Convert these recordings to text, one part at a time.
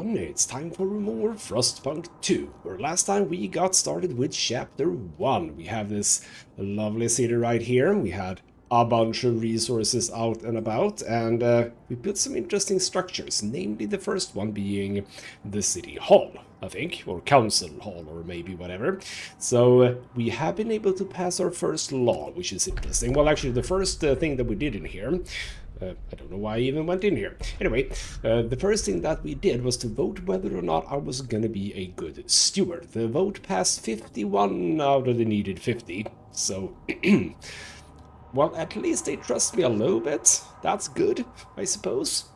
everyone, it's time for more Frostpunk 2, where last time we got started with Chapter 1. We have this lovely city right here, we had a bunch of resources out and about, and we built some interesting structures, namely the first one being the City Hall, I think, or Council Hall, or maybe whatever. So we have been able to pass our first law, which is interesting. Well, actually, the first thing that we did in here, I don't know why I even went in here. Anyway, the first thing that we did was to vote whether or not I was gonna be a good steward. The vote passed 51 out of the needed 50, so... well, at least they trust me a little bit. That's good, I suppose.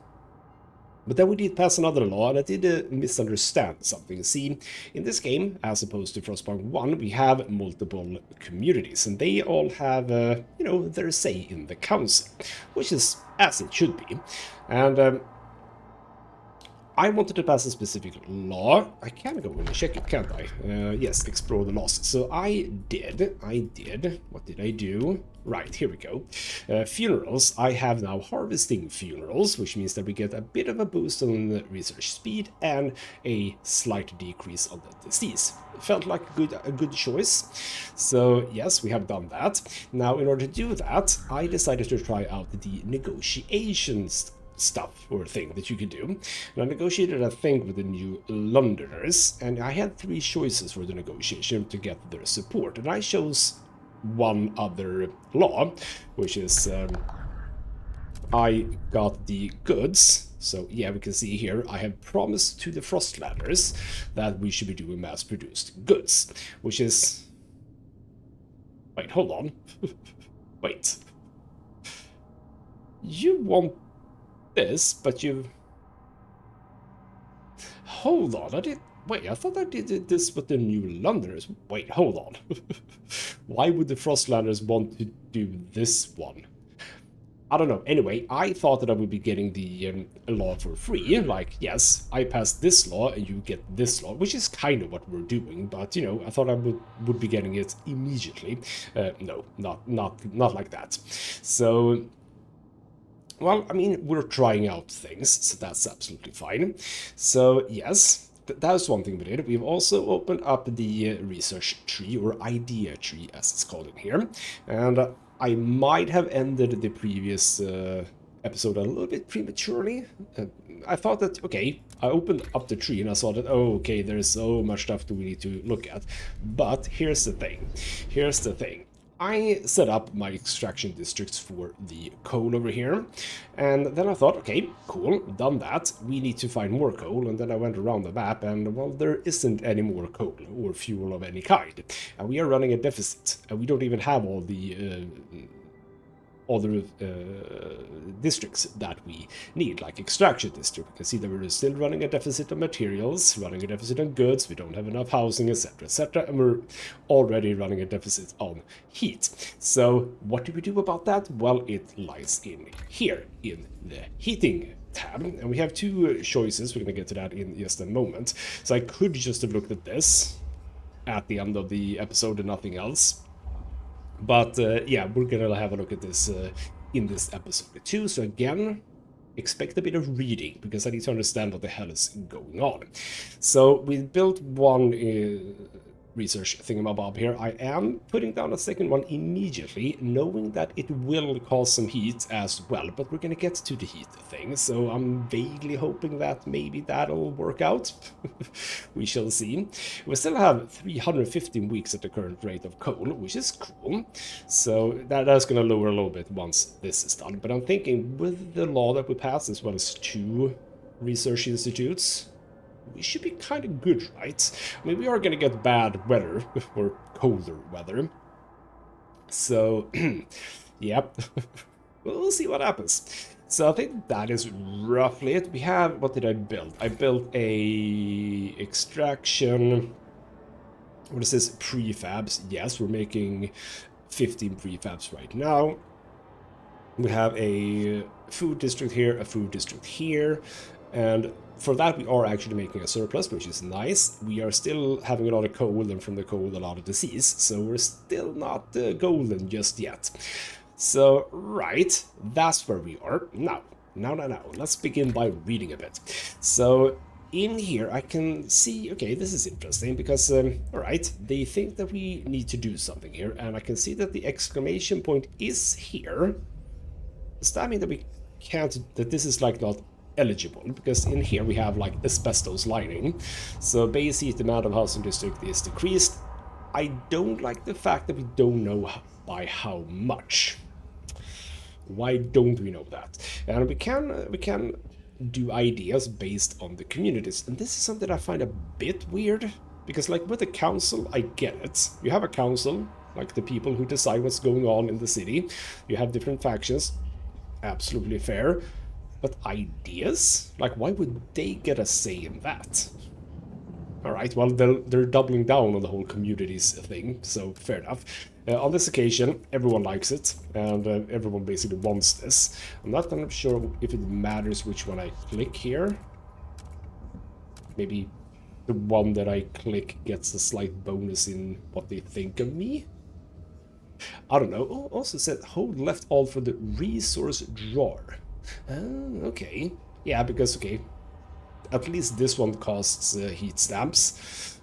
But then we did pass another law, and I did misunderstand something. See, in this game, as opposed to Frostpunk 1, we have multiple communities, and they all have, you know, their say in the council, which is as it should be. And I wanted to pass a specific law. I can go and check it, can't I? Yes, explore the laws. So I did. What did I do? Right, here we go. Funerals. I have now harvesting funerals, which means that we get a bit of a boost on the research speed and a slight decrease on the disease. It felt like a good choice. So yes, we have done that. Now, in order to do that, I decided to try out the negotiations stuff or thing that you can do. And I negotiated a thing with the new Londoners, and I had 3 choices for the negotiation to get their support, and I chose one other law, which is I got the goods. So yeah, we can see here I have promised to the Frostlanders that we should be doing mass-produced goods, which is... wait, hold on. Wait. You want this, but you... hold on, I did... wait, I thought I did this with the new Londoners. Wait, hold on. Why would the Frostlanders want to do this one? I don't know. Anyway, I thought that I would be getting the law for free. Like, yes, I passed this law and you get this law, which is kind of what we're doing. But, you know, I thought I would be getting it immediately. No, not like that. So... well, I mean, we're trying out things, so that's absolutely fine. So, yes, that's one thing we did. We've also opened up the research tree, or idea tree, as it's called in here. And I might have ended the previous episode a little bit prematurely. I thought that, okay, I opened up the tree and I saw that, oh, okay, there's so much stuff that we need to look at. But here's the thing. I set up my extraction districts for the coal over here, and then I thought, okay, cool, done that, we need to find more coal, and then I went around the map, and, well, there isn't any more coal or fuel of any kind, and we are running a deficit, and we don't even have all the other districts that we need, like extraction district. We can see that we're still running a deficit of materials, running a deficit on goods, we don't have enough housing, etc., and we're already running a deficit on heat. So what do we do about that? Well, it lies in here, in the heating tab, and we have 2 choices. We're going to get to that in just a moment. So I could just have looked at this at the end of the episode and nothing else. But yeah, we're gonna have a look at this in this episode too. So again, expect a bit of reading, because I need to understand what the hell is going on. So we built one research thingamabob here. I am putting down a second one immediately, knowing that it will cause some heat as well, but we're gonna get to the heat thing, so I'm vaguely hoping that maybe that'll work out. We shall see. We still have 315 weeks at the current rate of coal, which is cool, so that's gonna lower a little bit once this is done, but I'm thinking with the law that we passed, as well as 2 research institutes, we should be kind of good, right? I mean, we are going to get bad weather, or colder weather. So, yep. We'll see what happens. So I think that is roughly it. We have, what did I build? I built a extraction, what is this, prefabs. Yes, we're making 15 prefabs right now. We have a food district here, a food district here, and for that we are actually making a surplus, which is nice. We are still having a lot of coal, and from the coal a lot of disease, so we're still not golden just yet. So, right, that's where we are. Now, let's begin by reading a bit. So, in here I can see, okay, this is interesting because, all right, they think that we need to do something here, and I can see that the exclamation point is here. Does that mean that we can't, that this is like not eligible? Because in here we have like asbestos lining. So base heat demand of housing district is decreased. I don't like the fact that we don't know by how much. Why don't we know that? And we can do ideas based on the communities. And this is something I find a bit weird, because like with the council, I get it. You have a council, like the people who decide what's going on in the city. You have different factions, absolutely fair. But ideas? Like, why would they get a say in that? Alright, well, they're doubling down on the whole communities thing, so fair enough. On this occasion, everyone likes it, and everyone basically wants this. I'm not kind of sure if it matters which one I click here. Maybe the one that I click gets a slight bonus in what they think of me? I don't know. Oh, also said hold left alt for the resource drawer. Okay. Yeah, because, okay, at least this one costs heat stamps.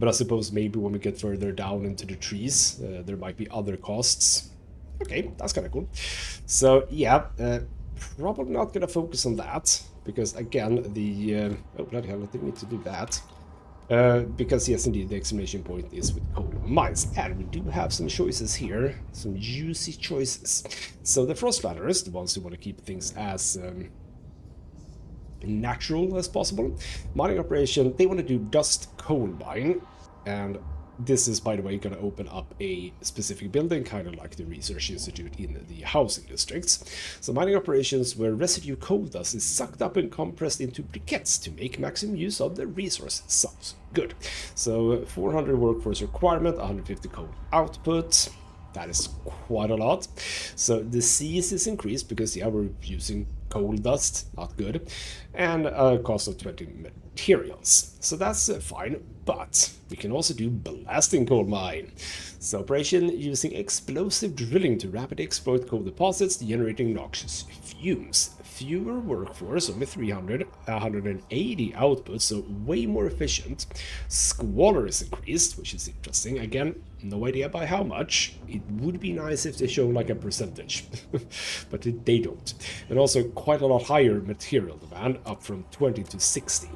But I suppose maybe when we get further down into the trees, there might be other costs. Okay, that's kind of cool. So, yeah, probably not going to focus on that, because, again, the... oh, bloody hell, I didn't need to do that. Because, yes, indeed, the exclamation point is with coal mines. And we do have some choices here, some juicy choices. So the Frostlanders, the ones who want to keep things as... natural as possible. Mining operation, they want to do dust coal mine, and this is, by the way, going to open up a specific building, kind of like the research institute in the housing districts. So mining operations where residue coal dust is sucked up and compressed into briquettes to make maximum use of the resource. Sounds good. So 400 workforce requirement, 150 coal output. That is quite a lot. So the size is increased because, yeah, we're using coal dust, not good, and a cost of 20 materials. So that's fine, but we can also do blasting coal mine. So operation using explosive drilling to rapidly exploit coal deposits, generating noxious fumes. Fewer workforce, only 300, 180 output, so way more efficient. Squalor is increased, which is interesting. Again, no idea by how much. It would be nice if they show like a percentage, but they don't. And also quite a lot higher material demand, up from 20 to 60.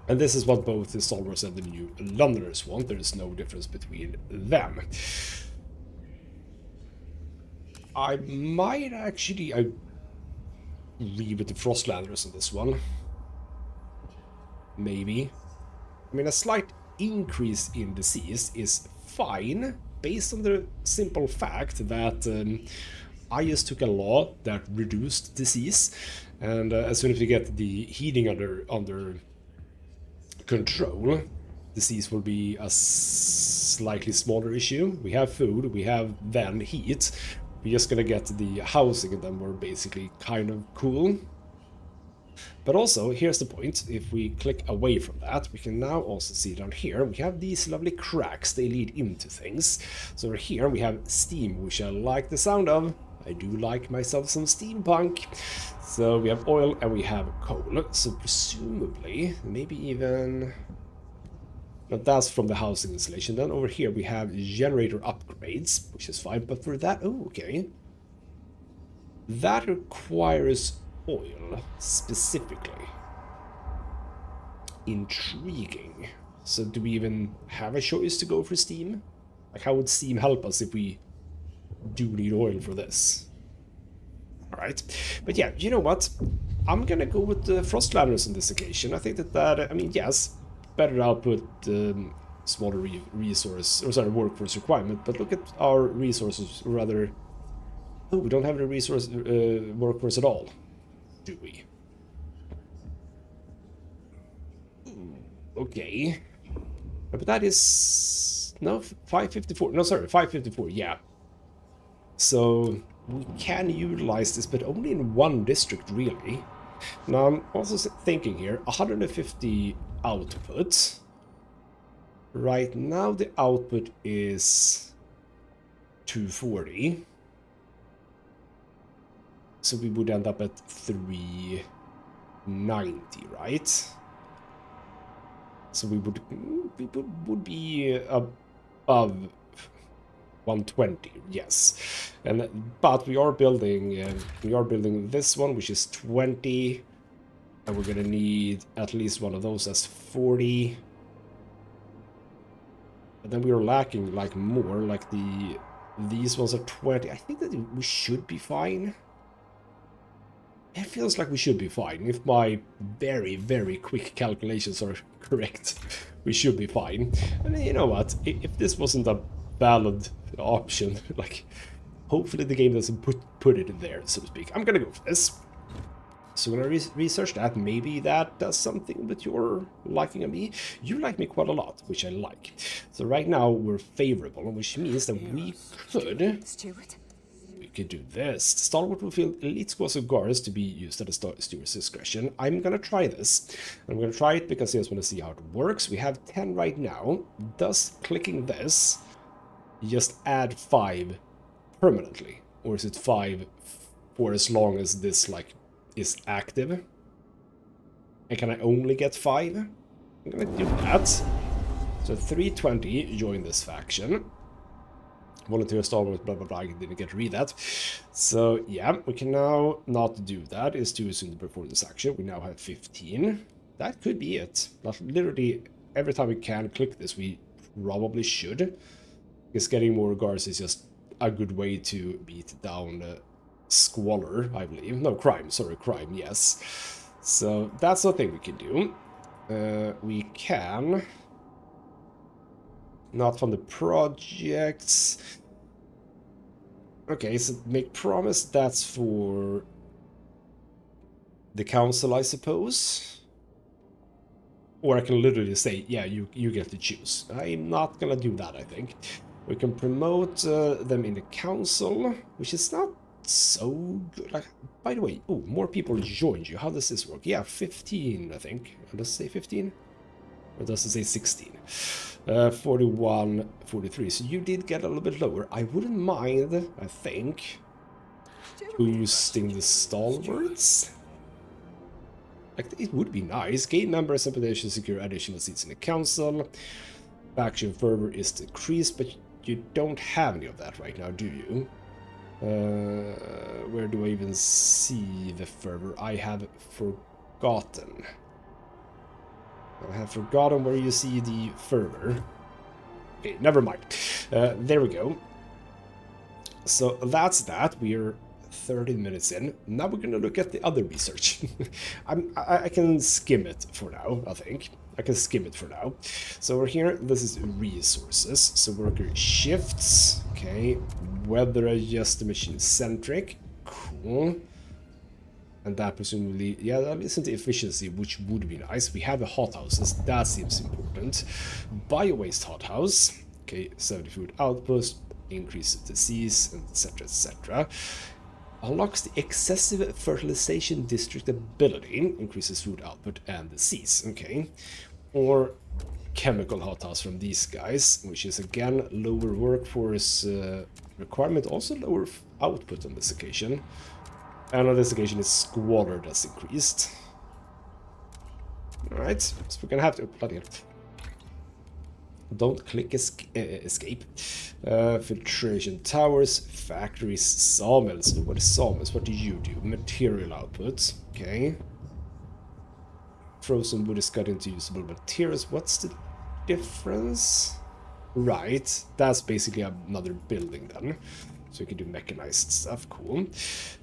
And this is what both the Stalwarts and the New Londoners want. There is no difference between them. I might actually agree with the Frostlanders on this one. Maybe. I mean, a slight increase in disease is fine, based on the simple fact that I just took a law that reduced disease, and as soon as we get the heating under control, disease will be a slightly smaller issue. We have food, we have then heat. We're just gonna get the housing, and then we're basically kind of cool. But also, here's the point, if we click away from that, we can now also see down here, we have these lovely cracks, they lead into things. So here we have steam, which I like the sound of. I do like myself some steampunk. So we have oil and we have coal. So presumably, maybe even... But that's from the housing installation. Then over here we have generator upgrades, which is fine. But for that, oh, okay. That requires oil, specifically. Intriguing. So do we even have a choice to go for steam? Like, how would steam help us if we do need oil for this? Alright. But yeah, you know what? I'm gonna go with the Frostlanders on this occasion. I think that, I mean, yes, better output, smaller resource, or sorry, workforce requirement, but look at our resources, rather... Oh, we don't have the resource workforce at all, do we? Okay. But that is... No, 554. No, sorry, 554, yeah. So we can utilize this, but only in one district, really. Now, I'm also thinking here, 150 output. Right now, the output is 240. So we would end up at 3 90, right? So we would be above 120, yes. But we are building this one, which is 20, and we're gonna need at least one of those as 40. But then we are lacking like more, like these ones are 20. I think that we should be fine. It feels like we should be fine. If my very, very quick calculations are correct, we should be fine. And you know what? If this wasn't a valid option, like, hopefully the game doesn't put it in there, so to speak. I'm gonna go for this. So I'm gonna research that. Maybe that does something with your liking of me. You like me quite a lot, which I like. So right now we're favorable, which means that we could do this. Stalwart will feel elite squads of guards to be used at the steward's discretion. I'm gonna try this. I'm gonna try it because I just want to see how it works. We have 10 right now. Does clicking this just add 5 permanently? Or is it 5 for as long as this, like, is active? And can I only get 5? I'm gonna do that. So 320 join this faction. Volunteer Stalwart, blah blah blah. I didn't get to read that. So yeah, we can now not do that. It's too soon to perform this action. We now have 15. That could be it. Like, literally every time we can click this, we probably should. Because getting more guards is just a good way to beat down squalor, I believe. No, crime. Sorry, crime. Yes. So that's the thing we can do. We can. Not from the projects. Okay, so make promise, that's for the council, I suppose. Or I can literally say, yeah, you get to choose. I'm not gonna do that, I think. We can promote them in the council, which is not so good. Like, by the way, oh, more people joined you. How does this work? Yeah, 15, I think. Does it say 15? Or does it say 16? 41, 43. So you did get a little bit lower. I wouldn't mind, I think, boosting the stalwarts. Like, it would be nice. Gain members and potentially secure additional seats in the council. Faction fervor is decreased, but you don't have any of that right now, do you? Where do I even see the fervor? I have forgotten. I have forgotten where you see the fervor. Okay, never mind. There we go. So that's that. We're 30 minutes in. Now we're going to look at the other research. I can skim it for now, I think. I can skim it for now. So we're here. This is resources. So worker shifts. Okay. Weather adjust machine centric. Cool. And that presumably, yeah, that isn't the efficiency, which would be nice. We have the hothouses, that seems important. Bio-waste hothouse, okay, 70 food output, increase disease, etc, etc. Unlocks the excessive fertilization district ability, increases food output and disease, okay. Or chemical hothouse from these guys, which is again lower workforce requirement, also lower output on this occasion. And on this occasion, it's squalor that's increased. Alright, so we're gonna have to... bloody hell. Don't click escape. Filtration towers, factories, sawmills. What is sawmills? What do you do? Material output. Okay. Frozen wood is cut into usable materials. What's the difference? Right, that's basically another building then. So you can do mechanized stuff, cool.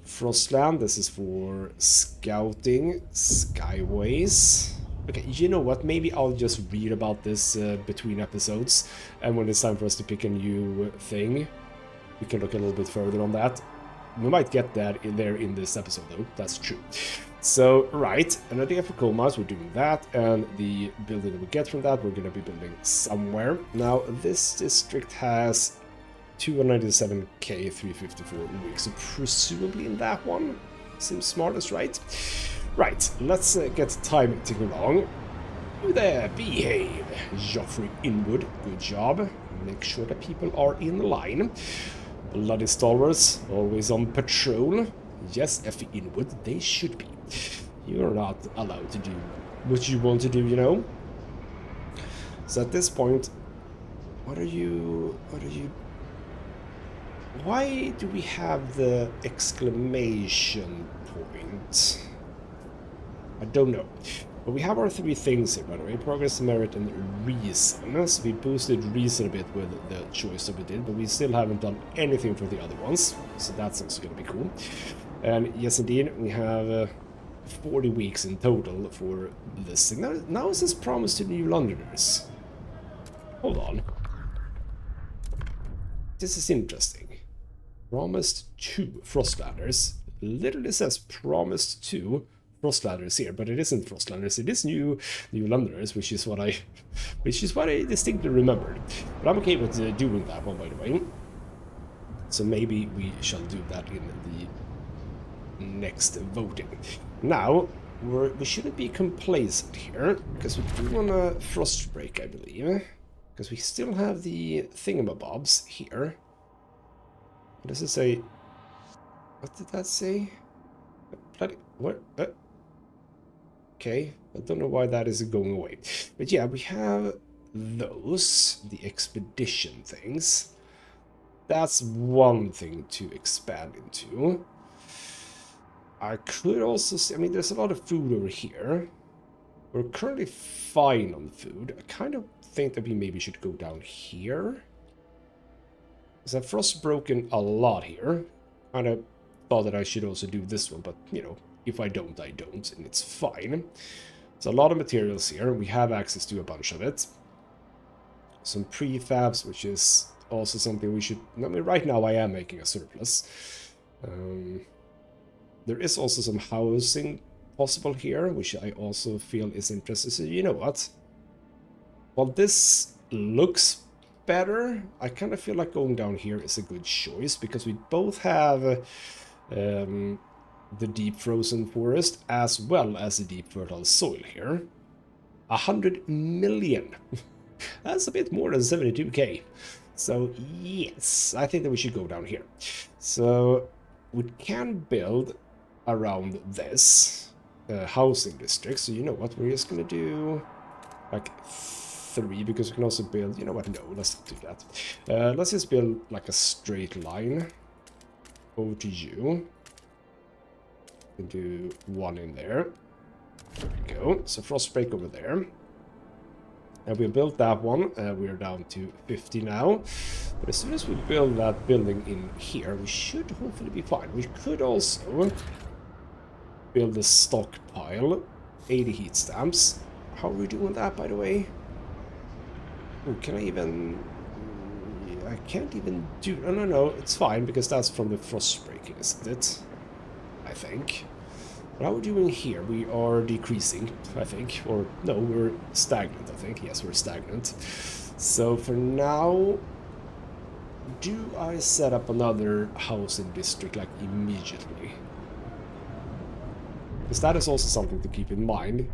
Frostland, this is for scouting, skyways. Okay, you know what, maybe I'll just read about this between episodes, and when it's time for us to pick a new thing, we can look a little bit further on that. We might get that in there in this episode though, that's true. So, right, an idea for coal mines, we're doing that, and the building that we get from that, we're going to be building somewhere. Now, this district has 297k 354 weeks, so presumably in that one. Seems smartest, right? Right, let's get time ticking along. You there, behave. Joffrey Inwood, good job. Make sure that people are in line. Bloody stalwarts, always on patrol. Yes, Effie Inwood, they should be. You're not allowed to do what you want to do, you know? So at this point, what are you... Why do we have the exclamation point? I don't know. But we have our 3 things here, by the way. Progress, merit, and reason. So we boosted reason a bit with the choice that we did, but we still haven't done anything for the other ones. So that's also going to be cool. And yes, indeed, we have 40 weeks in total for this thing. Now is this promise to New Londoners? Hold on. This is interesting. Promised to Frostlanders. Literally says promised to Frostlanders here, but it isn't Frostlanders. It is New Londoners, which is what I distinctly remembered. But I'm okay with doing that one, by the way. So maybe we shall do that in the next voting. Now we shouldn't be complacent here, because we do want a frost break, I believe, because we still have the thingamabobs here. What does it say? What did that say? Bloody what? Okay, I don't know why that isn't going away. But yeah, we have those, the expedition things. That's one thing to expand into. I could also see, I mean, there's a lot of food over here. We're currently fine on food. I kind of think that we maybe should go down here. Because I've frost broken a lot here. Kind of thought that I should also do this one, but, you know, if I don't, I don't, and it's fine. There's a lot of materials here. We have access to a bunch of it. Some prefabs, which is also something we should... I mean, right now I am making a surplus. There is also some housing possible here, which I also feel is interesting. So you know what? While this looks better, I kind of feel like going down here is a good choice, because we both have the deep frozen forest as well as the deep fertile soil here. 100 million. That's a bit more than 72k. So yes, I think that we should go down here. So we can build around this housing district. So you know what, we're just gonna do like 3, because we can also build, you know what, no, let's not do that. Let's just build like a straight line over to you. We'll do 1 in there. There we go. So frost break over there. And we built that one. We're down to 50 now. But as soon as we build that building in here, we should hopefully be fine. We could also build a stockpile. 80 heat stamps. How are we doing that, by the way? Oh, can I even... I can't even do... No, it's fine, because that's from the frost breaking, isn't it? I think. But how are we doing here? We are decreasing, I think. Or, no, we're stagnant, I think. Yes, we're stagnant. So, for now... Do I set up another housing district, like, immediately? Because that is also something to keep in mind.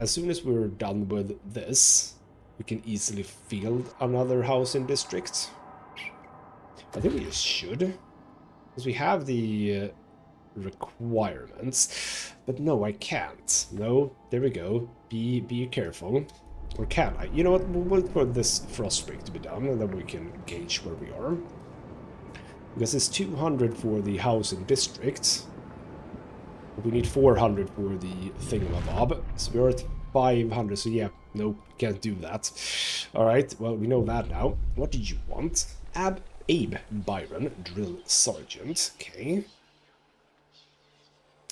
As soon as we're done with this, we can easily field another housing district. I think we just should. Because we have the requirements. But no, I can't. No, there we go. Be careful. Or can I? You know what? We'll wait for this frost break to be done, and then we can gauge where we are. Because it's 200 for the housing district. We need 400 for the thingamabob. So we're at 500, so yeah, nope, can't do that. Alright, well, we know that now. What did you want? Abe Byron, Drill Sergeant. Okay.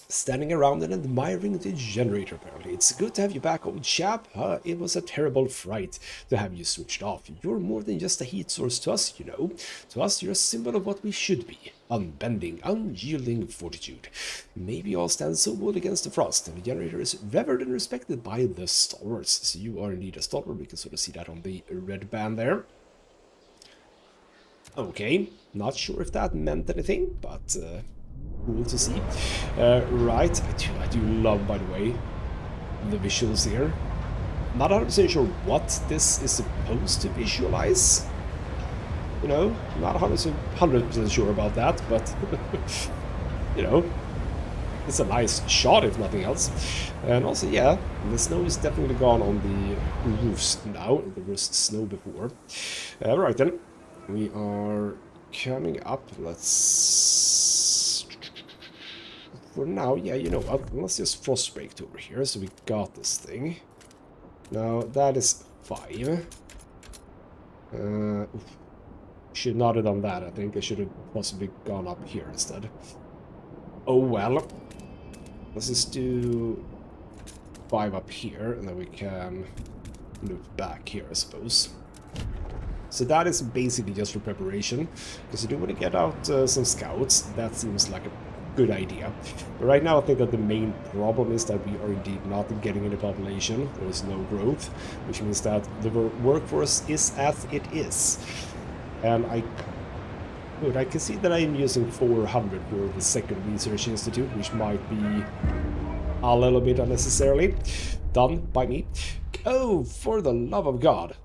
Standing around and admiring the generator, apparently. It's good to have you back, old chap. It was a terrible fright to have you switched off. You're more than just a heat source to us, you know. To us, you're a symbol of what we should be. Unbending, unyielding fortitude. Maybe all stand so well against the frost, and the generator is revered and respected by the stalwarts. So you are indeed a stalwart. We can sort of see that on the red band there. Okay, not sure if that meant anything, but... cool to see. Right, I do love, by the way, the visuals here. Not 100% sure what this is supposed to visualize. You know, not 100% sure about that, but, you know, it's a nice shot, if nothing else. And also, yeah, the snow is definitely gone on the roofs now. There was snow before. Right then, we are coming up. Let's... For now, yeah, you know what? Let's just frostbreak over here, so we got this thing. Now, that is 5. Should not have done that, I think. I should have possibly gone up here instead. Oh well. Let's just do 5 up here, and then we can move back here, I suppose. So that is basically just for preparation, because you do want to get out some scouts. That seems like a good idea. But right now I think that the main problem is that we are indeed not getting any population. There is no growth, which means that the workforce is as it is. And I can see that I am using 400 for the second research institute, which might be a little bit unnecessarily done by me. Oh, for the love of God.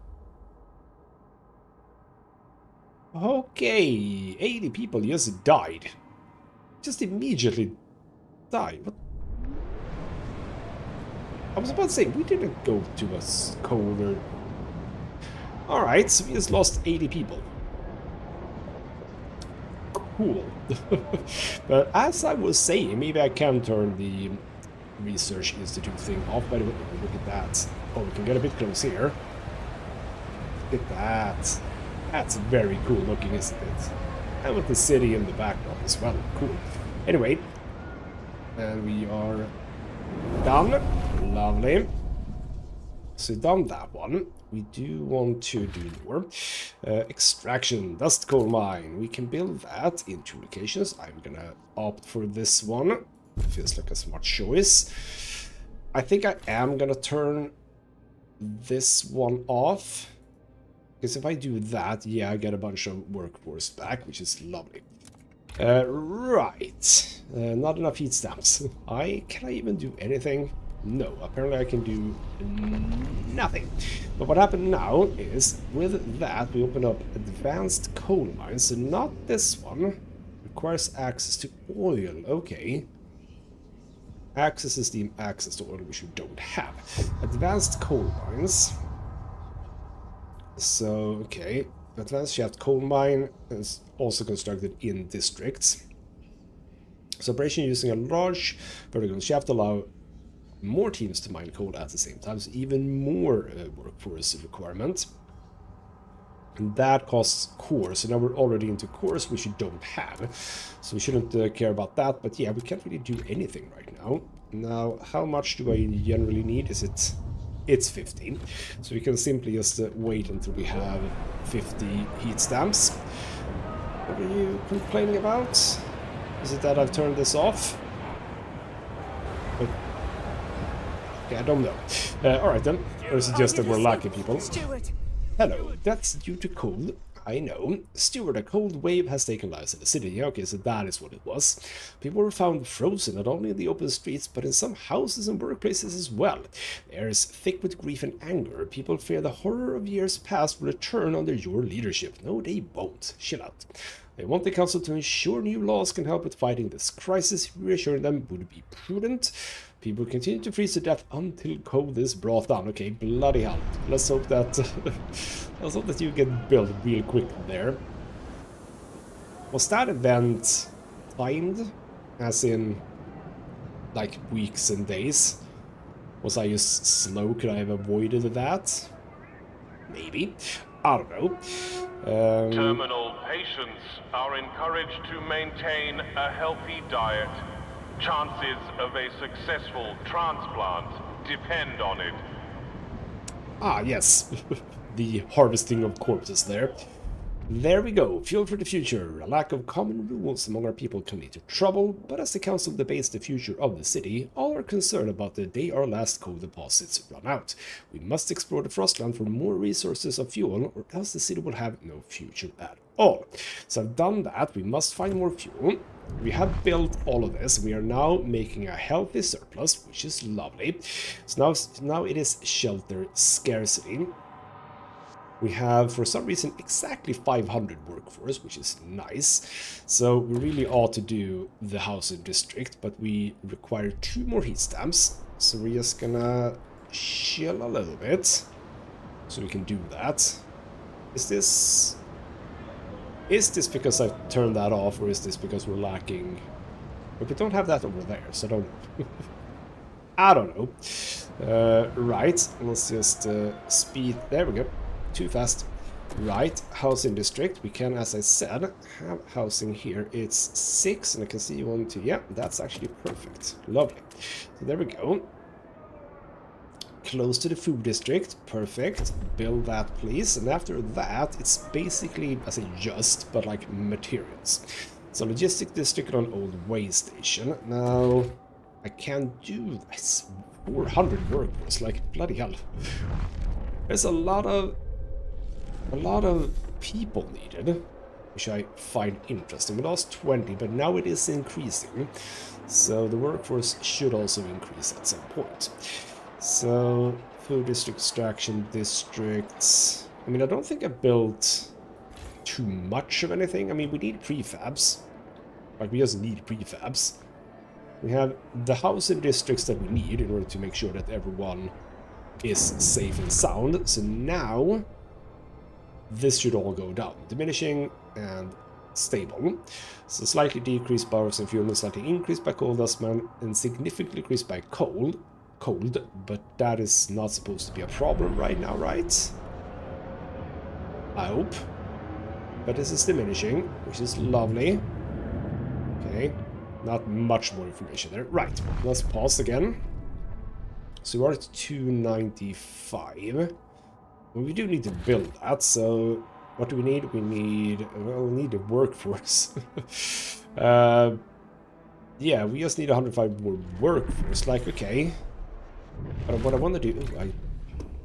Okay, 80 people just died. Just immediately died. What? I was about to say, we didn't go to a colder... Alright, so we just lost 80 people. Cool. But as I was saying, maybe I can turn the Research Institute thing off. By the way, look at that. Oh, we can get a bit close here. Look at that. That's very cool looking, isn't it? And with the city in the background as well. Cool. Anyway, and we are done. Lovely. So done that one. We do want to do more. Extraction, dust coal mine. We can build that in 2 locations. I'm gonna opt for this one. Feels like a smart choice. I think I am gonna turn this one off. Because if I do that, yeah, I get a bunch of workforce back, which is lovely. Right. Not enough heat stamps. Can I even do anything? No, apparently I can do nothing. But what happened now is, with that, we open up advanced coal mines. So not this one. Requires access to oil. Okay. Access is the access to oil, which we don't have. Advanced coal mines. So, okay. Advanced shaft coal mine is also constructed in districts. So operation using a large vertical shaft allow more teams to mine coal at the same time, so even more workforce requirement. And that costs cores, so now we're already into cores, which we don't have. So we shouldn't care about that, but yeah, we can't really do anything right now. Now, how much do I generally need? It's 15. So we can simply just wait until we have 50 heat stamps. What are you complaining about? Is it that I've turned this off? But okay, I don't know. Alright then. Or is it just that we're lucky people? Hello, that's due to cold. I know. Stewart, a cold wave has taken lives in the city. Okay, so that is what it was. People were found frozen, not only in the open streets, but in some houses and workplaces as well. The air is thick with grief and anger. People fear the horror of years past will return under your leadership. No, they won't. Chill out. They want the council to ensure new laws can help with fighting this crisis. Reassuring them would be prudent. People continue to freeze to death until cold is brought down. Okay, bloody hell. Let's hope that let's hope that you get built real quick there. Was that event timed? As in, like, weeks and days? Was I just slow? Could I have avoided that? Maybe. I don't know. Terminal patients are encouraged to maintain a healthy diet. Chances of a successful transplant depend on it. Ah, yes. The harvesting of corpses there. There we go. Fuel for the future. A lack of common rules among our people can lead to trouble, but as the council debates the future of the city, all are concerned about the day our last coal deposits run out. We must explore the Frostland for more resources of fuel, or else the city will have no future at all. So I've done that. We must find more fuel. We have built all of this. We are now making a healthy surplus, which is lovely. So now it is shelter scarcity. We have, for some reason, exactly 500 workforce, which is nice. So we really ought to do the housing district, but we require 2 more heat stamps. So we're just gonna chill a little bit, so we can do that. Is this because I've turned that off, or is this because we're lacking? But we don't have that over there, so I don't know. I don't know. Right, let's just speed. There we go. Too fast. Right, housing district. We can, as I said, have housing here. It's 6, and I can see 1, 2. Yeah, that's actually perfect. Lovely. So there we go. Close to the food district. Perfect. Build that, please. And after that, it's basically, I say just, but like materials. So logistic district on old way station. Now, I can do this. 400 workers, like bloody hell. There's a lot of people needed, which I find interesting. We lost 20, but now it is increasing. So the workforce should also increase at some point. So, food district, extraction districts. I mean, I don't think I built too much of anything. I mean, we need prefabs. Like, we just need prefabs. We have the housing districts that we need in order to make sure that everyone is safe and sound. So now, this should all go down. Diminishing and stable. So slightly decreased by and fuel, slightly increased by coal dustman, and significantly increased by cold, but that is not supposed to be a problem right now, right? I hope. But this is diminishing, which is lovely. Okay, not much more information there. Right, let's pause again. So we're at 295. Well, we do need to build that, so what do we need? We need, well, we need a workforce. Yeah, we just need 105 more workforce, like, okay. But what I want to do, I'm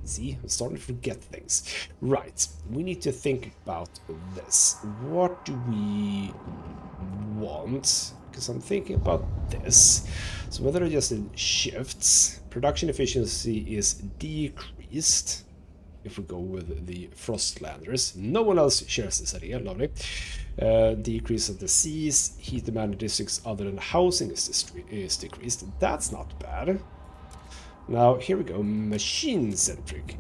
starting to forget things. Right, we need to think about this. What do we want? Because I'm thinking about this. So whether I just in shifts, production efficiency is decreased. If we go with the Frostlanders. No one else shares this idea, lovely. Decrease of the seas, heat demand in districts other than housing is decreased. That's not bad. Now, here we go, machine-centric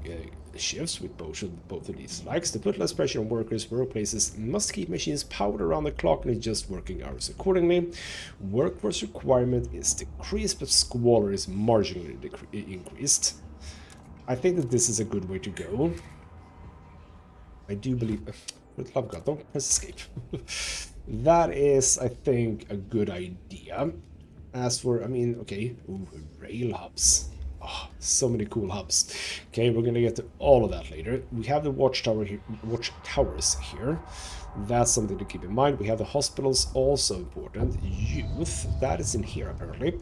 shifts with both of these likes. To put less pressure on workers, workplaces must keep machines powered around the clock and adjust working hours accordingly. Workforce requirement is decreased, but squalor is marginally increased. I think that this is a good way to go. I do believe... For the love of God, don't press escape. That is, I think, a good idea. As for, I mean, okay, ooh, rail hubs. Oh, so many cool hubs. Okay, we're gonna get to all of that later. We have the watchtowers here. That's something to keep in mind. We have the hospitals, also important. Youth, that is in here apparently.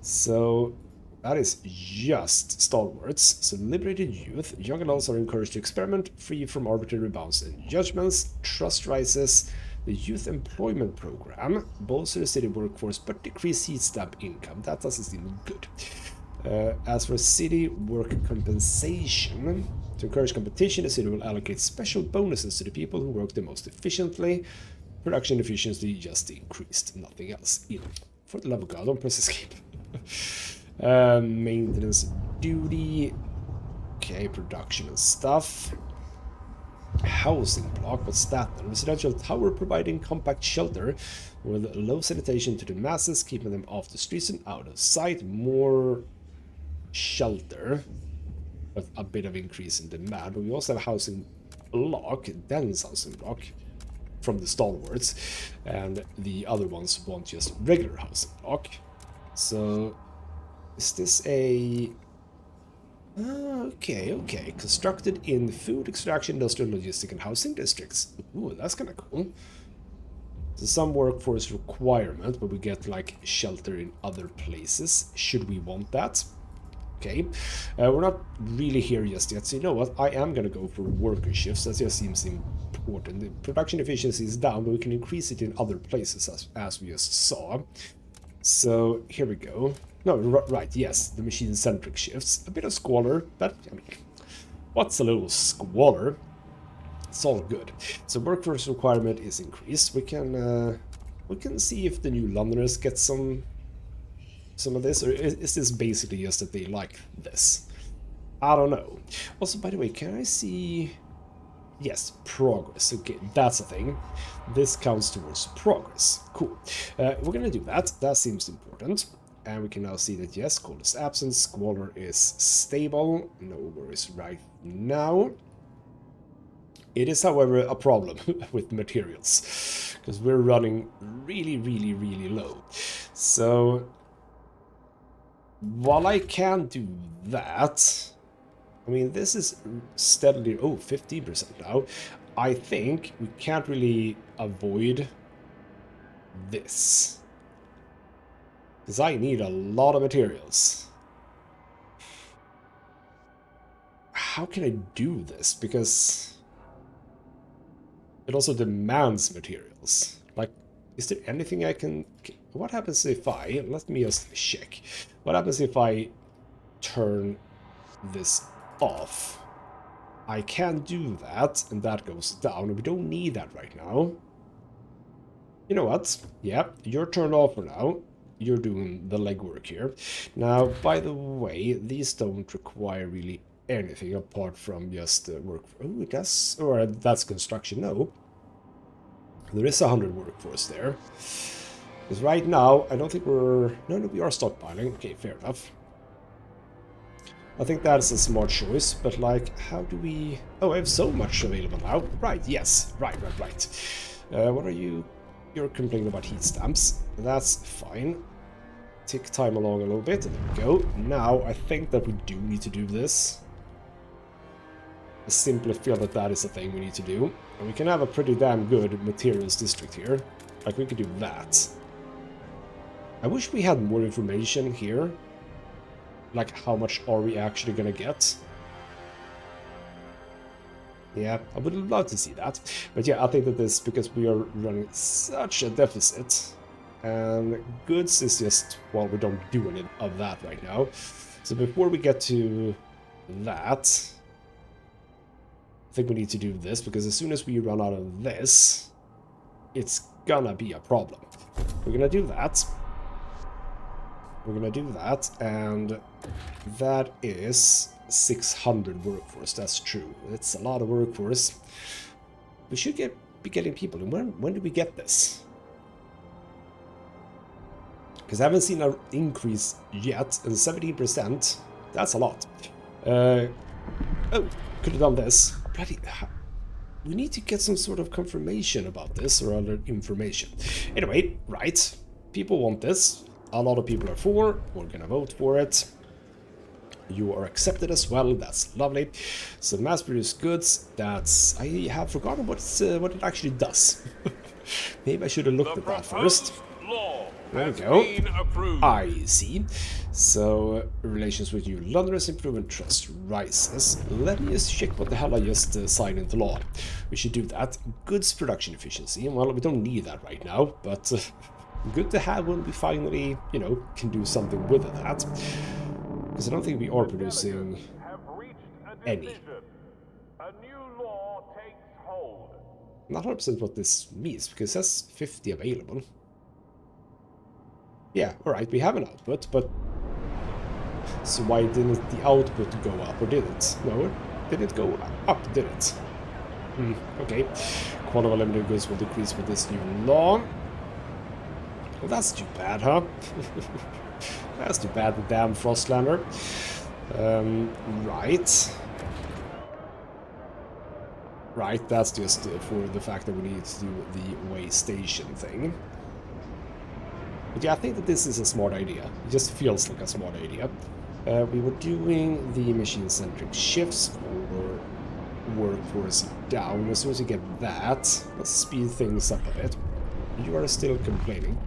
So that is just stalwarts. So liberated youth, young adults are encouraged to experiment, free from arbitrary bounds and judgments. Trust rises. The youth employment program bolster the city workforce but decrease heat stamp income. That doesn't seem good. As for city work compensation, to encourage competition, the city will allocate special bonuses to the people who work the most efficiently. Production efficiency just increased, nothing else. For the love of God, don't press escape. Maintenance duty. Okay, production and stuff. Housing block, what's that then? Residential tower providing compact shelter with low sanitation to the masses, keeping them off the streets and out of sight. More shelter, but a bit of increase in demand. But we also have housing block, dense housing block from the stalwarts, and the other ones want just regular housing block. So is this a... Okay. Constructed in food, extraction, industrial, logistic, and housing districts. Ooh, that's kind of cool. So some workforce requirement, but we get like shelter in other places. Should we want that? Okay. We're not really here just yet, so you know what? I am going to go for worker shifts. That just seems important. The production efficiency is down, but we can increase it in other places, as we just saw. So here we go. No, right, yes, the machine-centric shifts. A bit of squalor, but, I mean, what's a little squalor? It's all good. So workforce requirement is increased. We can see if the new Londoners get some of this, or is this basically just that they like this? I don't know. Also, by the way, can I see... Yes, progress. Okay, that's a thing. This counts towards progress. Cool. We're gonna do that. That seems important. And we can now see that, yes, cold is absent. Squalor is stable. No worries right now. It is, however, a problem with materials, because we're running really, really, really low. So, while I can do that... I mean, this is steadily... Oh, 15% now. I think we can't really avoid this. Because I need a lot of materials. How can I do this? Because it also demands materials. Like, is there anything I can... What happens if I... Let me just check. What happens if I turn this off? I can do that, and that goes down. We don't need that right now. You know what? Yeah, you're turned off for now. You're doing the legwork here. Now, by the way, these don't require really anything apart from just work. Oh, it does. Or that's construction. No. There is 100 workforce there. Because right now, I don't think we're... No, we are stockpiling. Okay, fair enough. I think that is a smart choice, but like, how do we... Oh, I have so much available now. Right, yes. Right. What are you... You're complaining about heat stamps. That's fine. Tick time along a little bit. There we go. Now, I think that we do need to do this. I simply feel that that is a thing we need to do. And we can have a pretty damn good materials district here. Like, we could do that. I wish we had more information here. Like, how much are we actually gonna get? Yeah, I would love to see that. But yeah, I think that this, because we are running such a deficit, and goods is just, well, we don't do any of that right now. So before we get to that, I think we need to do this, because as soon as we run out of this, it's gonna be a problem. We're gonna do that. We're gonna do that, and that is 600 workforce. That's true. It's a lot of workforce. We should be getting people. And when did we get this? Because I haven't seen an increase yet, and 17%, that's a lot. Oh, could have done this. Bloody, we need to get some sort of confirmation about this, or other information. Anyway, right. People want this. A lot of people are for. We're gonna vote for it. You are accepted as well. That's lovely. So mass-produced goods. That's... I have forgotten what it actually does. Maybe I should have looked at that first. There we go. I see. So relations with you Londoners improve and trust rises. Let me just check what the hell I just signed into law. We should do that. Goods production efficiency. Well, we don't need that right now, but good to have when we finally, you know, can do something with that. Because I don't think we are producing any. Not 100% what this means, because it says 50 available. Yeah, alright, we have an output, but... So why didn't the output go up, or did it? No, did it go up, did it? Okay. Quantity of limited goods will decrease with this new law. Well, that's too bad, huh? That's too bad, the damn Frostlander. Right. Right, that's just for the fact that we need to do the way station thing. But yeah, I think that this is a smart idea. It just feels like a smart idea. We were doing the machine-centric shifts for workforce down. As soon as we get that, let's speed things up a bit. You are still complaining.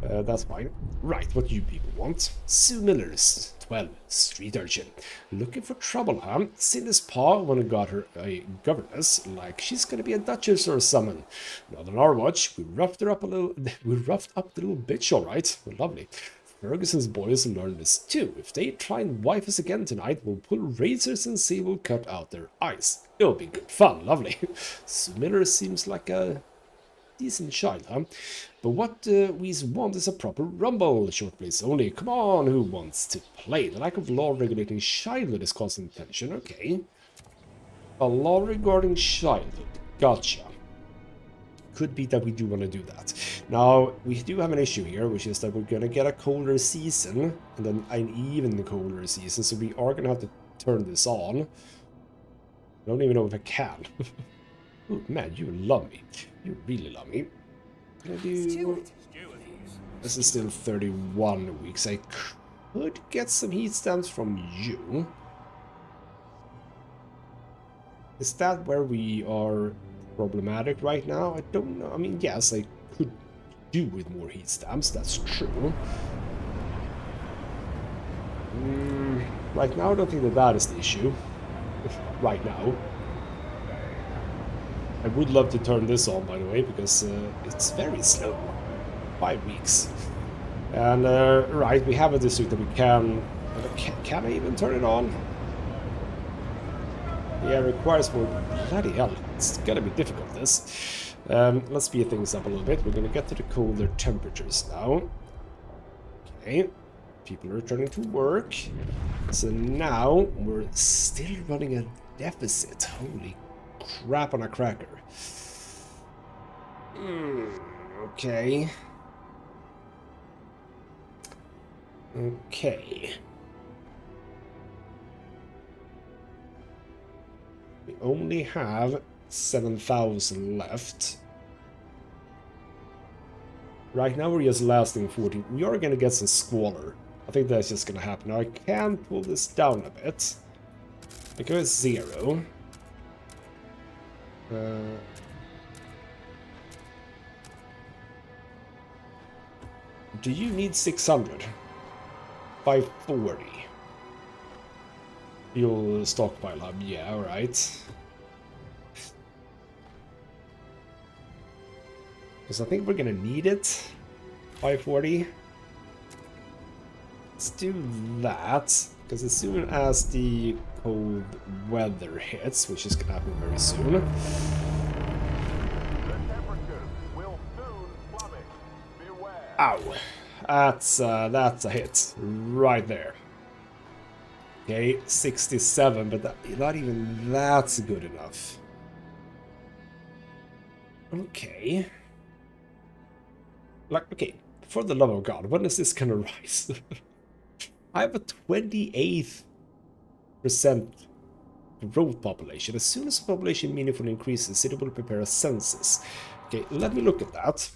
That's fine. Right, what you people want. Sue Miller's 12, street urchin. Looking for trouble, huh? Cindy's pa when I got her a governess, like she's gonna be a duchess or something. Not on our watch. We roughed her up a little. We roughed up the little bitch, all right. Well, lovely. Ferguson's boys learn this too. If they try and wife us again tonight, we'll pull razors and see we'll cut out their eyes. It'll be good fun, lovely. Miller seems like a decent child, huh? But what we want is a proper rumble. Short plays only. Come on, who wants to play? The lack of law regulating childhood is causing tension. Okay. A law regarding childhood. Gotcha. Could be that we do want to do that. Now, we do have an issue here, which is that we're going to get a colder season, and then an even colder season, so we are going to have to turn this on. I don't even know if I can. Oh, man, you love me. You really love me. Can I do... This is still 31 weeks. I could get some heat stamps from you. Is that where we are problematic right now? I don't know. I mean, yes, I could do with more heat stamps. That's true. Right now, I don't think that that is the issue. Right now. I would love to turn this on, by the way, because it's very slow. 5 weeks. And, right, we have a district that we can... Can I even turn it on? Yeah, it requires more. Bloody hell, it's gonna be difficult, this. Let's speed things up a little bit. We're gonna get to the colder temperatures now. Okay, people are returning to work. So now we're still running a deficit. Holy crap on a cracker. Okay. Okay. We only have 7,000 left. Right now we're just lasting 14. We are going to get some squalor. I think that's just going to happen. Now I can pull this down a bit. I go at 0. Do you need 600? 540. You'll stockpile hub, yeah, alright. Because I think we're gonna need it. 540. Let's do that. Because as soon as the cold weather hits, which is gonna happen very soon. The temperature will soon plummet. Beware. Ow. That's a hit. Right there. Okay, 67, but not even that's good enough. Okay. Like, okay, for the love of God, when is this gonna rise? I have a 28% growth population. As soon as the population meaningfully increases, the city will prepare a census. Okay, let me look at that.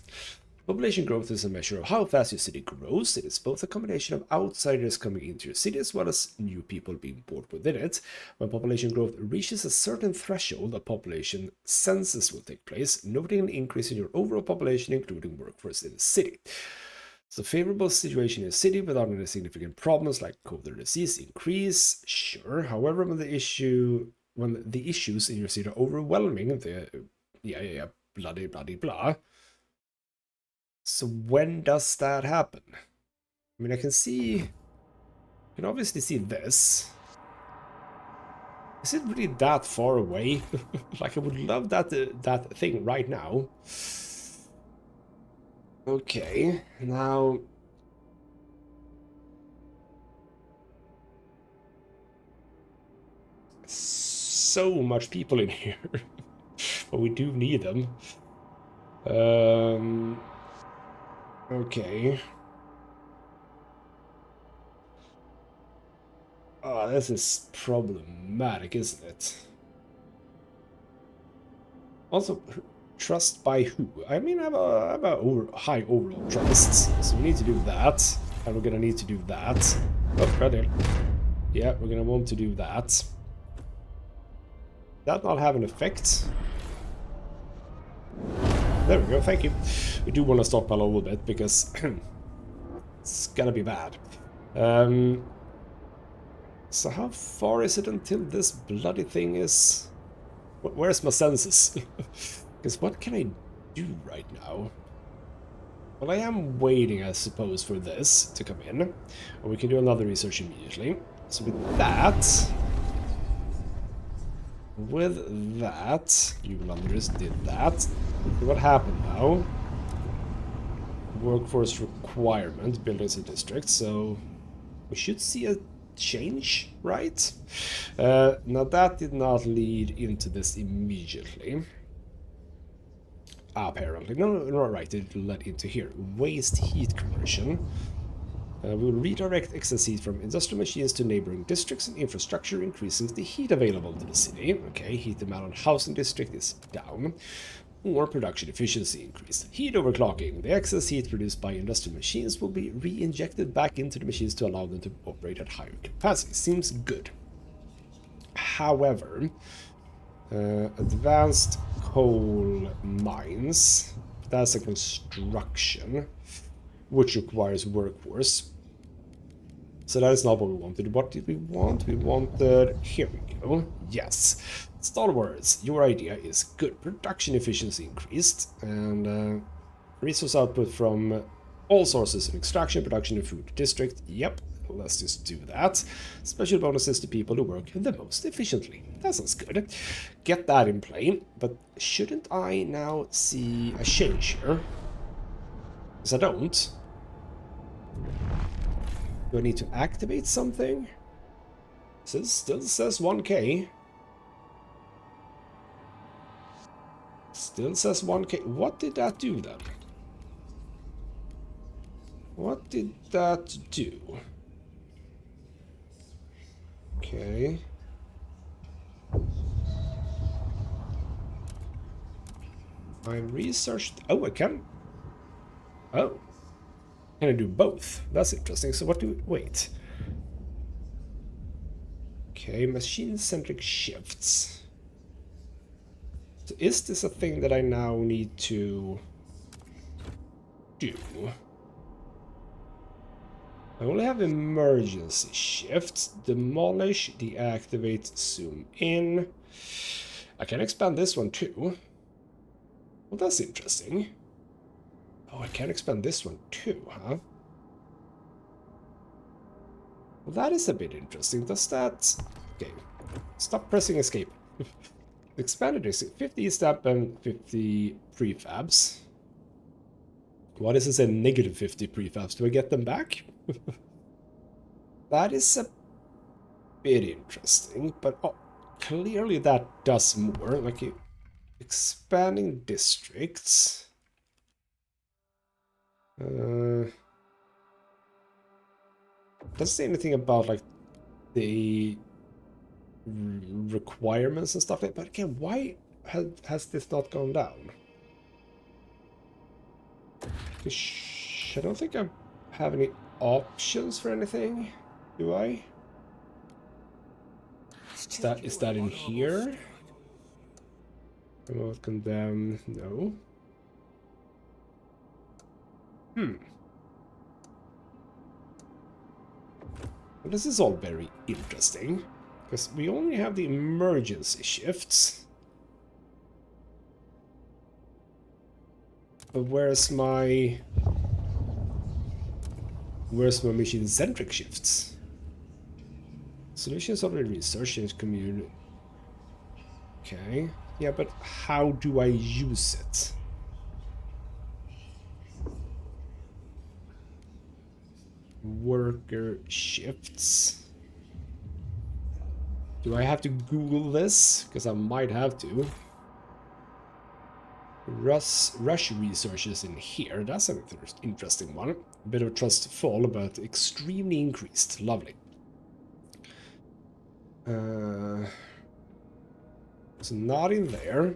Population growth is a measure of how fast your city grows. It is both a combination of outsiders coming into your city as well as new people being born within it. When population growth reaches a certain threshold, a population census will take place, noting an increase in your overall population, including workforce in the city. So favorable situation in the city without any significant problems like COVID disease increase, sure. However, when the issues in your city are overwhelming, bloody blah. So when does that happen? I mean, I can obviously see this. Is it really that far away? Like, I would love that thing right now. Okay, now... So much people in here. But we do need them. Okay. Oh, this is problematic, isn't it? Also, trust by who? I mean, I have a high overall trust, so we need to do that. And we're gonna need to do that. Oh, right there. Yeah, we're gonna want to do that. That not have an effect? There we go, thank you. We do want to stockpile a little bit because it's gonna be bad. So how far is it until this bloody thing is... Where's my census? Because what can I do right now? Well, I am waiting, I suppose, for this to come in. And we can do another research immediately. So with that... you Londoners did that. What happened now? Workforce requirement, buildings and districts, so we should see a change, right? Now that did not lead into this immediately. Apparently. No, right, it led into here. Waste heat conversion. We'll redirect excess heat from industrial machines to neighboring districts and infrastructure, increasing the heat available to the city. Okay, heat demand on housing district is down. Or production efficiency increased. Heat overclocking. The excess heat produced by industrial machines will be re-injected back into the machines to allow them to operate at higher capacity. Seems good. However, advanced coal mines, that's a construction, which requires workforce. So that is not what we wanted. What did we want? We wanted... Here we go. Yes. Star Wars, your idea is good. Production efficiency increased. And resource output from all sources in extraction, production, and food district. Yep. Let's just do that. Special bonuses to people who work the most efficiently. That sounds good. Get that in play. But shouldn't I now see a change here? Because I don't. Do I need to activate something? This still says 1K. Still says 1K. What did that do then? What did that do? Okay. I researched... Oh, I can... Oh. Can I do both? That's interesting. So what do... Wait. Okay, machine-centric shifts. So is this a thing that I now need to do? I only have emergency shifts. Demolish, deactivate, zoom in. I can expand this one too. Well, that's interesting. Oh, I can expand this one too, huh? Well, that is a bit interesting. Does that... Okay. Stop pressing escape. Expanded is 50 step and 50 prefabs. What is this a negative 50 prefabs? Do I get them back? That is a bit interesting, but oh, clearly that does more. Like expanding districts. Doesn't say anything about like the requirements and stuff like that. But again, why has this not gone down? I don't think I have any options for anything, do I? Is that in here? Promote, condemn, no. Well, this is all very interesting, because we only have the emergency shifts. But where's my machine-centric shifts? Solutions already researched and community. Okay. Yeah, but how do I use it? Worker shifts. Do I have to Google this? Because I might have to. Rush resources in here. That's an interesting one. A bit of trust fall, but extremely increased. Lovely. So not in there.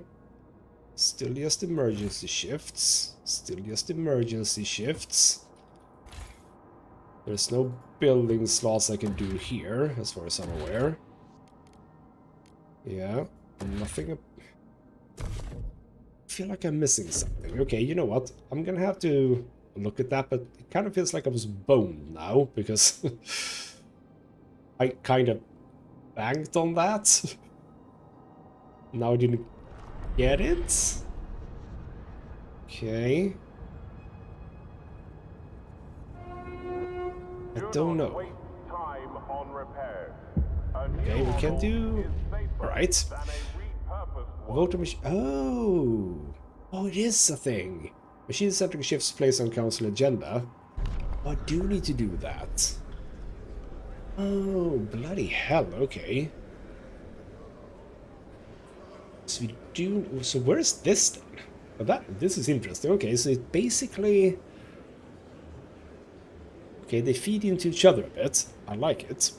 Still just emergency shifts. Still just emergency shifts. There's no building slots I can do here, as far as I'm aware. Yeah, nothing. I feel like I'm missing something. Okay, you know what? I'm gonna have to look at that, but it kind of feels like I was boned now, because I kind of banked on that. Now I didn't get it. Okay. don't know. Okay, we can do... Alright. Voter machine... Oh! Oh, it is a thing. Machine centric shifts place on council agenda. Oh, I do need to do that. Oh, bloody hell, okay. So we do... So where's this then? Oh, this is interesting. Okay, so it basically... Okay, they feed into each other a bit. I like it.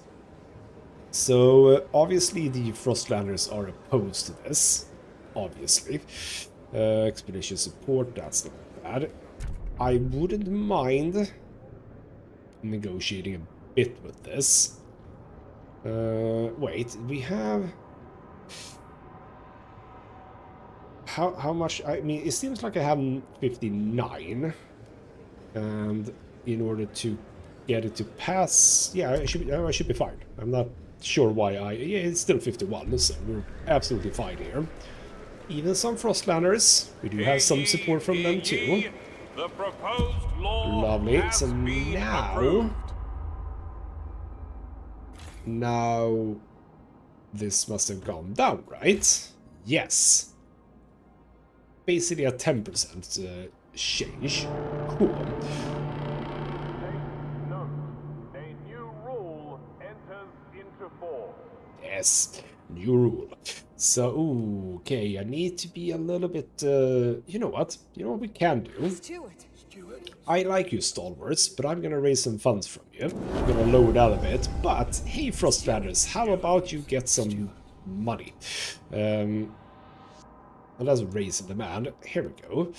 So, obviously the Frostlanders are opposed to this. Obviously. Expedition support, that's not bad. I wouldn't mind negotiating a bit with this. Wait, we have... How much... I mean, it seems like I have 59. And in order to get it to pass... Yeah, I should be fine. I'm not sure why yeah, it's still 51, so we're absolutely fine here. Even some Frostlanders. We do have some support from them too. The proposed law lovely. has So been now... approved. Now... This must have gone down, right? Yes. Basically a 10% change. Cool. Yes, new rule. So, ooh, okay, I need to be a little bit, you know what? You know what we can do? I like you, stalwarts, but I'm gonna raise some funds from you. I'm gonna lower that a bit, but hey, Frostlanders, how about you get some money? And that's raise in demand. Here we go.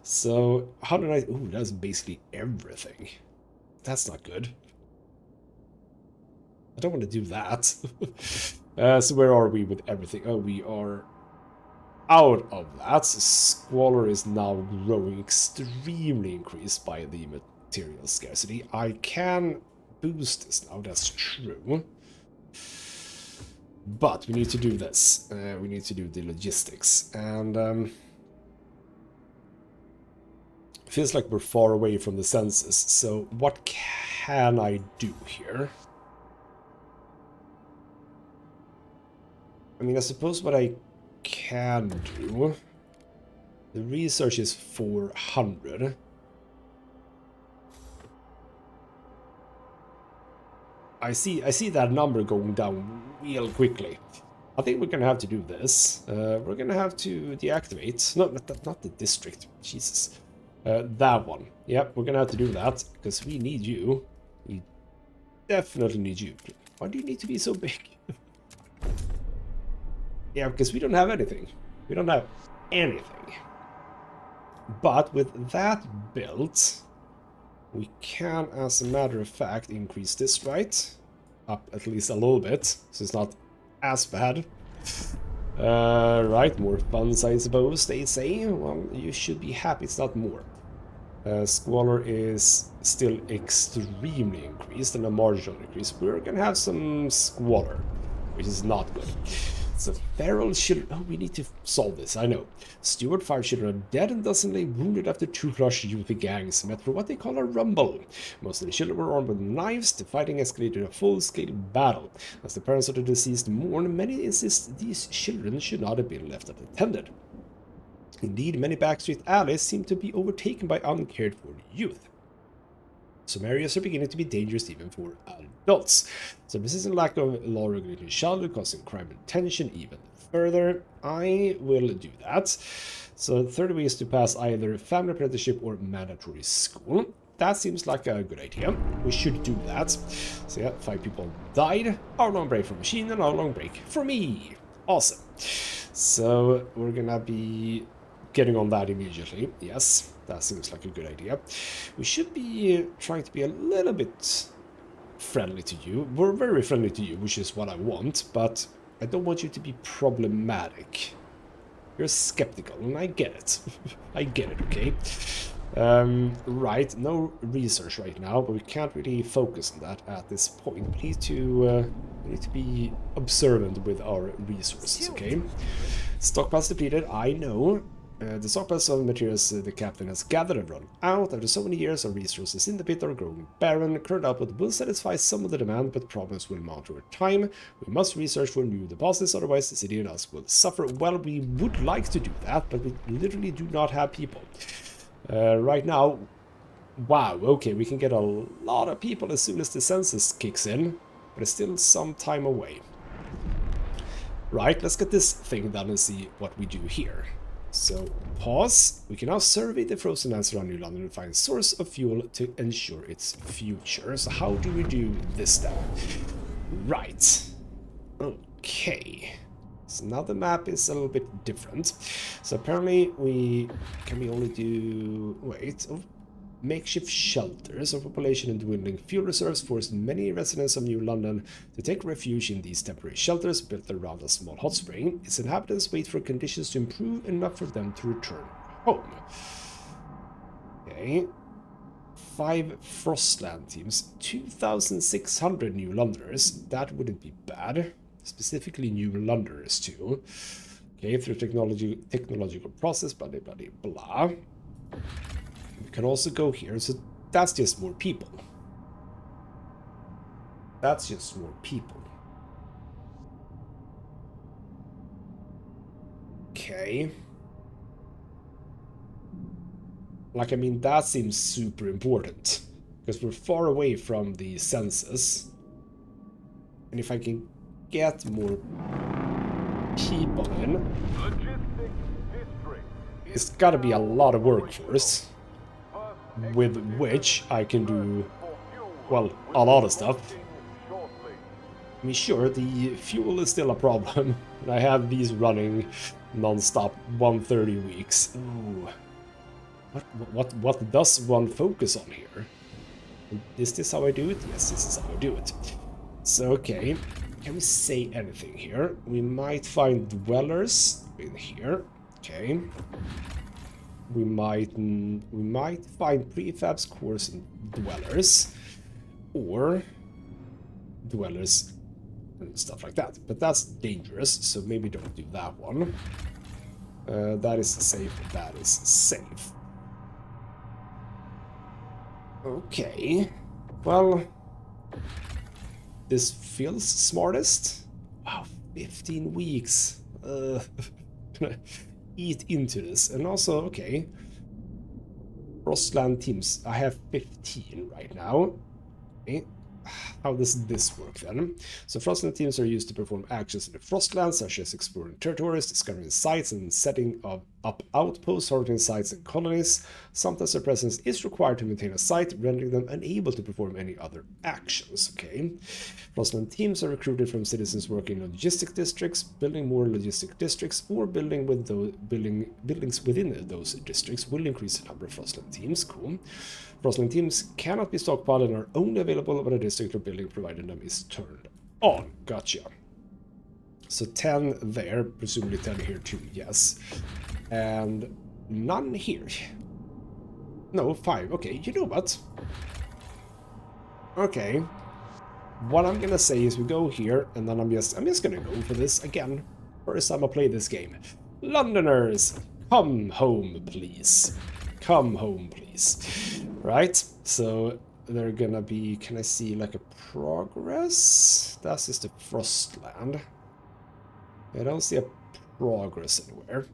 So, how did I... Ooh, that's basically everything. That's not good. I don't want to do that. So where are we with everything? Oh, we are out of that. Squalor is now growing extremely increased by the material scarcity. I can boost this now, that's true. But we need to do this. We need to do the logistics. And feels like we're far away from the census. So what can I do here? I mean, I suppose what I can do... The research is 400. I see that number going down real quickly. I think we're gonna have to do this. We're gonna have to deactivate... No, not the district. Jesus. That one. Yep, we're gonna have to do that, because we need you. We definitely need you. Why do you need to be so big? Yeah, because we don't have anything. We don't have anything. But with that built, we can, as a matter of fact, increase this, right? Up at least a little bit, so it's not as bad. Right, more funds, I suppose, they say. Well, you should be happy it's not more. Squalor is still extremely increased and a marginal increase. We're gonna have some squalor, which is not good. So feral children... Oh, we need to solve this, I know. Steward, 5 children are dead and dozens lay wounded after 2 large youth gangs met for what they call a rumble. Most of the children were armed with knives. The fighting escalated a full-scale battle. As the parents of the deceased mourn, many insist these children should not have been left unattended. Indeed, many backstreet alleys seem to be overtaken by uncared-for youth. Some areas are beginning to be dangerous even for adults. So this is a lack of law-regulated childhood causing crime and tension even further. I will do that. So 30 ways to pass either family apprenticeship or mandatory school. That seems like a good idea. We should do that. So yeah, 5 people died. Hour-long break for machine and hour-long break for me. Awesome. So we're gonna be getting on that immediately. Yes. That seems like a good idea. We should be trying to be a little bit friendly to you. We're very friendly to you, which is what I want, but I don't want you to be problematic. You're skeptical, and I get it. I get it, okay? Right, no research right now, but we can't really focus on that at this point. We need to be observant with our resources, okay? Stockpiles depleted, I know. The stockpiles of materials the captain has gathered have run out. After so many years, our resources in the pit are growing barren. Current output will satisfy some of the demand, but problems will mount over time. We must research for new deposits, otherwise the city and us will suffer. Well, we would like to do that, but we literally do not have people. Right now, wow, okay, we can get a lot of people as soon as the census kicks in, but it's still some time away. Right, let's get this thing done and see what we do here. So, pause. We can now survey the frozen lands around New London and find a source of fuel to ensure its future. So how do we do this then? Right. Okay. So now the map is a little bit different. So apparently we only do... Wait. Oh, makeshift shelters of population and dwindling fuel reserves forced many residents of New London to take refuge in these temporary shelters built around a small hot spring. Its inhabitants wait for conditions to improve enough for them to return home. Okay. 5 Frostland teams, 2,600 New Londoners. That wouldn't be bad. Specifically New Londoners too. Okay, through technological process, blah blah blah blah. We can also go here, so that's just more people. That's just more people. Okay. Like, I mean, that seems super important. Because we're far away from the census. And if I can get more people in, it's gotta be a lot of workforce. With which I can do, well, a lot of stuff. I mean, sure, the fuel is still a problem. And I have these running non-stop 130 weeks. Ooh. What does one focus on here? Is this how I do it? Yes, this is how I do it. So, okay. Can we say anything here? We might find dwellers in here. Okay. We might find prefabs, cores, and dwellers, or dwellers and stuff like that. But that's dangerous, so maybe don't do that one. That is safe. That is safe. Okay. Well, this feels smartest. Wow, 15 weeks. Eat into this. And also, okay, Frostland teams, I have 15 right now. Okay. How does this work then? So Frostland teams are used to perform actions in the Frostland, such as exploring territories, discovering sites, and setting up outposts, harvesting sites and colonies. Sometimes their presence is required to maintain a site, rendering them unable to perform any other actions. Okay. Frostland teams are recruited from citizens working in logistic districts, building more logistic districts, or buildings within those districts will increase the number of Frostland teams. Cool. Frostland teams cannot be stockpiled and are only available when a district or building providing them is turned on. Gotcha. So 10 there, presumably 10 here too, yes. And none here. No, 5. Okay, you know what? Okay. What I'm gonna say is we go here, and then I'm just gonna go for this again. First time I play this game. Londoners, come home, please. Come home, please. Right, so they're gonna be, can I see like a progress? That's just the Frostland. I don't see a progress anywhere.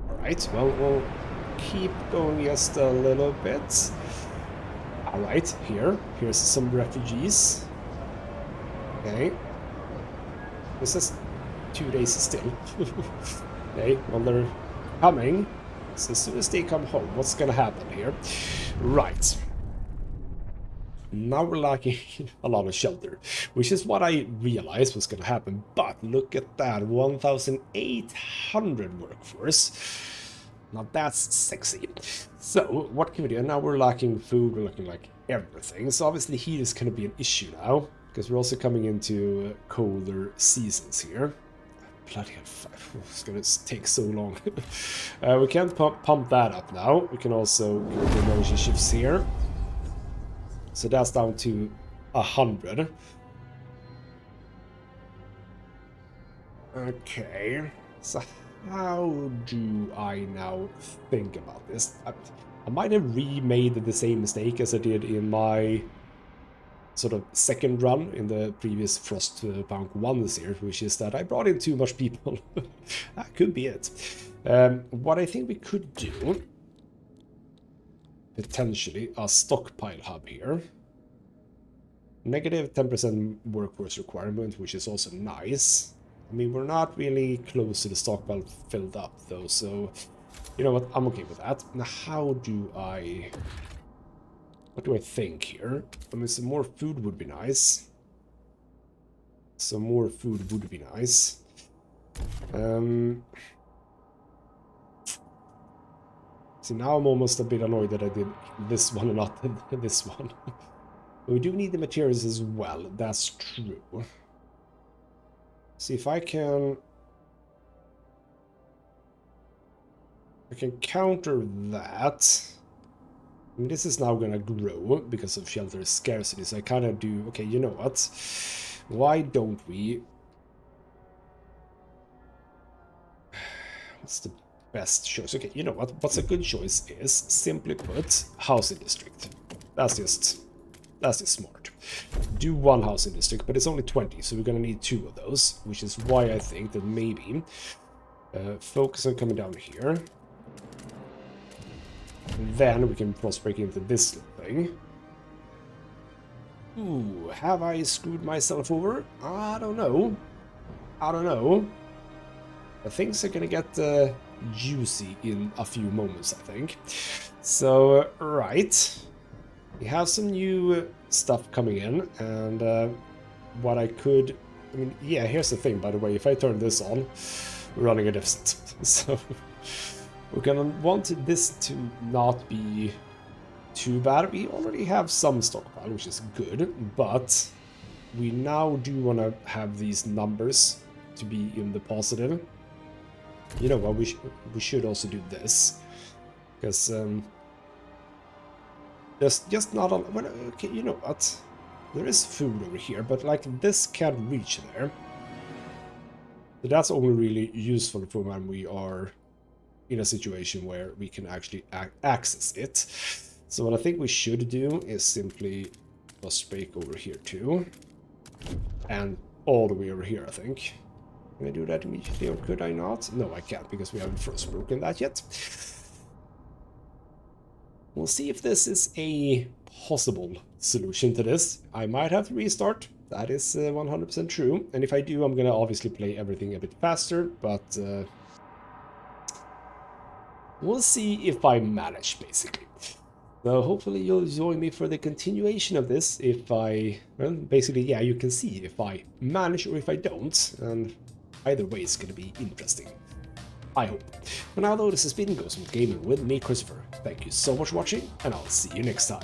Alright, well, we'll keep going just a little bit. Alright, here's some refugees. Okay. This is 2 days still. Okay, well, they're coming. So as soon as they come home, what's gonna happen here? Right. Now we're lacking a lot of shelter, which is what I realized was gonna happen. But look at that, 1,800 workforce. Now that's sexy. So what can we do? Now we're lacking food, we're lacking like everything. So obviously heat is gonna be an issue now, because we're also coming into colder seasons here. Bloody hell, it's gonna take so long. We can't pump that up now. We can also go to emergency shifts here. So that's down to 100. Okay. So how do I now think about this? I might have remade the same mistake as I did in my sort of second run in the previous Frostpunk 1 series, which is that I brought in too much people. That could be it. What I think we could do, potentially, a stockpile hub here. Negative 10% workforce requirement, which is also nice. I mean, we're not really close to the stockpile filled up, though, so you know what? I'm okay with that. Now, how do I... What do I think here? I mean, some more food would be nice. Some more food would be nice. See, now I'm almost a bit annoyed that I did this one and not this one. We do need the materials as well, that's true. See if I can counter that. I mean, this is now gonna grow because of shelter scarcity, so I kind of do... Okay, you know what? Why don't we... What's the best choice? Okay, you know what? What's a good choice is, simply put, housing district. That's just smart. Do one housing district, but it's only 20, so we're gonna need 2 of those, which is why I think that maybe focus on coming down here. And then we can cross-break into this thing. Ooh, have I screwed myself over? I don't know. I don't know. But things are gonna get juicy in a few moments, I think. So, right. We have some new stuff coming in, and what I could... I mean, yeah, here's the thing, by the way. If I turn this on, we're running a deficit. So... We're gonna want this to not be too bad. We already have some stockpile, which is good, but we now do want to have these numbers to be in the positive. You know what, we should also do this, because just not on... Well, okay, you know what? There is food over here, but like this can't reach there. So that's only really useful for when we are in a situation where we can actually access it. So what I think we should do is simply just break over here too. And all the way over here, I think. Can I do that immediately, or could I not? No, I can't, because we haven't frostbroken that yet. We'll see if this is a possible solution to this. I might have to restart. That is 100% true. And if I do, I'm gonna obviously play everything a bit faster, but... we'll see if I manage, basically. So hopefully you'll join me for the continuation of this if I... Well, basically, yeah, you can see if I manage or if I don't. And either way, it's going to be interesting. I hope. For now, though, this has been ghostmutgaming with me, Christopher. Thank you so much for watching, and I'll see you next time.